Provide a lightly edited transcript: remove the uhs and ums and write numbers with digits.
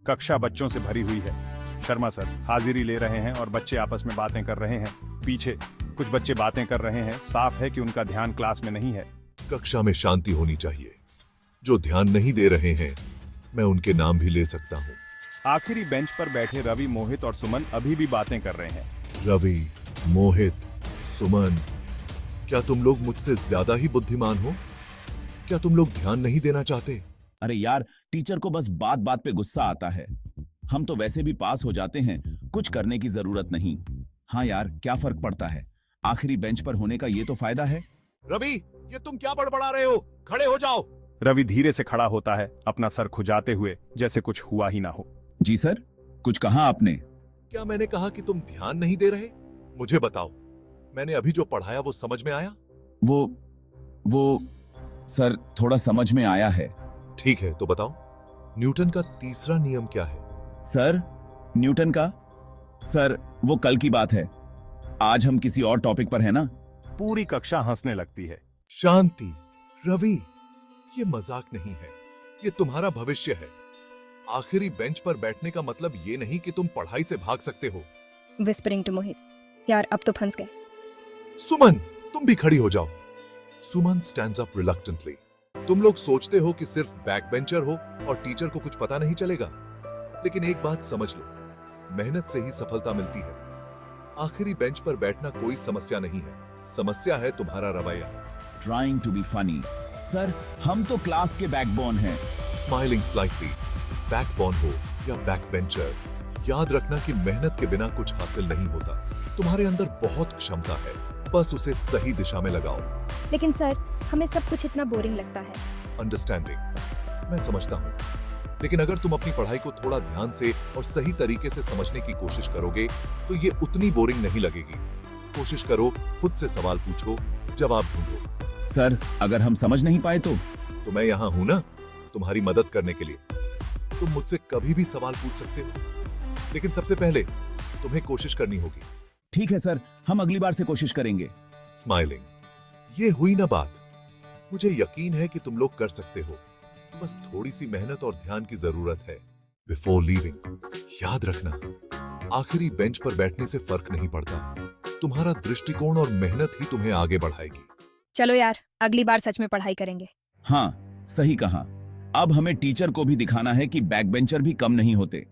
कक्षा बच्चों से भरी हुई है। शर्मा सर हाजिरी ले रहे हैं और बच्चे आपस में बातें कर रहे हैं। पीछे कुछ बच्चे बातें कर रहे हैं, साफ है कि उनका ध्यान क्लास में नहीं है। कक्षा में शांति होनी चाहिए। जो ध्यान नहीं दे रहे हैं, मैं उनके नाम भी ले सकता हूँ। आखिरी बेंच पर बैठे रवि, मोहित और सुमन अभी भी बातें कर रहे हैं। रवि, मोहित, सुमन, क्या तुम लोग मुझसे ज्यादा ही बुद्धिमान हो? क्या तुम लोग ध्यान नहीं देना चाहते? अरे यार, टीचर को बस बात बात पे गुस्सा आता है। हम तो वैसे भी पास हो जाते हैं, कुछ करने की जरूरत नहीं। हाँ यार, क्या फर्क पड़ता है? आखिरी बेंच पर होने का ये तो फायदा है। रवि, ये तुम क्या बड़बड़ा रहे हो? खड़े हो जाओ। रवि धीरे से खड़ा होता है, अपना सर खुजाते हुए, जैसे कुछ हुआ ही ना हो। जी सर, कुछ कहा आपने? क्या मैंने कहा कि तुम ध्यान नहीं दे रहे? मुझे बताओ, मैंने अभी जो पढ़ाया वो समझ में आया? वो सर, थोड़ा समझ में आया है। ठीक है, तो बताओ, न्यूटन का तीसरा नियम क्या है? सर, न्यूटन का? सर, वो कल की बात है। आज हम किसी और टॉपिक पर है ना। पूरी कक्षा हंसने लगती है। शांति। रवि, ये मजाक नहीं है, ये तुम्हारा भविष्य है। आखिरी बेंच पर बैठने का मतलब ये नहीं कि तुम पढ़ाई से भाग सकते हो। विस्परिंग टू मोहित, यार अब तो फंस गए। सुमन, तुम भी खड़ी हो जाओ। सुमन स्टैंड्स अप रिलक्टेंटली। तुम लोग सोचते हो कि सिर्फ बैक बेंचर हो और टीचर को कुछ पता नहीं चलेगा, लेकिन एक बात समझ लो, मेहनत से ही सफलता मिलती है। आखिरी बेंच पर बैठना कोई समस्या नहीं है, समस्या है तुम्हारा रवैया। Trying to be funny. Sir, हम तो क्लास के बैकबोन हैं। Smiling slightly. बैकबोन हो या बैक बेंचर, याद रखना कि मेहनत के बिना कुछ हासिल नहीं होता। तुम्हारे अंदर बहुत क्षमता है, बस उसे सही दिशा में लगाओ। लेकिन सर, हमें सब कुछ इतना बोरिंग लगता है। अंडरस्टैंडिंग, मैं समझता हूँ, लेकिन अगर तुम अपनी पढ़ाई को थोड़ा ध्यान से और सही तरीके से समझने की कोशिश करोगे तो ये उतनी बोरिंग नहीं लगेगी। कोशिश करो, खुद से सवाल पूछो, जवाब ढूंढो। सर, अगर हम समझ नहीं पाए तो मैं यहाँ हूँ ना, तुम्हारी मदद करने के लिए। तुम मुझसे कभी भी सवाल पूछ सकते हो, लेकिन सबसे पहले तुम्हें कोशिश करनी होगी। ठीक है सर, हम अगली बार से कोशिश करेंगे। स्माइलिंग। ये हुई ना बात। मुझे यकीन है कि तुम लोग कर सकते हो, बस थोड़ी सी मेहनत और ध्यान की जरूरत है। बिफोर लीविंग, याद रखना, आखिरी बेंच पर बैठने से फर्क नहीं पड़ता। तुम्हारा दृष्टिकोण और मेहनत ही तुम्हें आगे बढ़ाएगी। चलो यार, अगली बार सच में पढ़ाई करेंगे। हाँ, सही कहा। अब हमें टीचर को भी दिखाना है कि बैक बेंचर भी कम नहीं होते।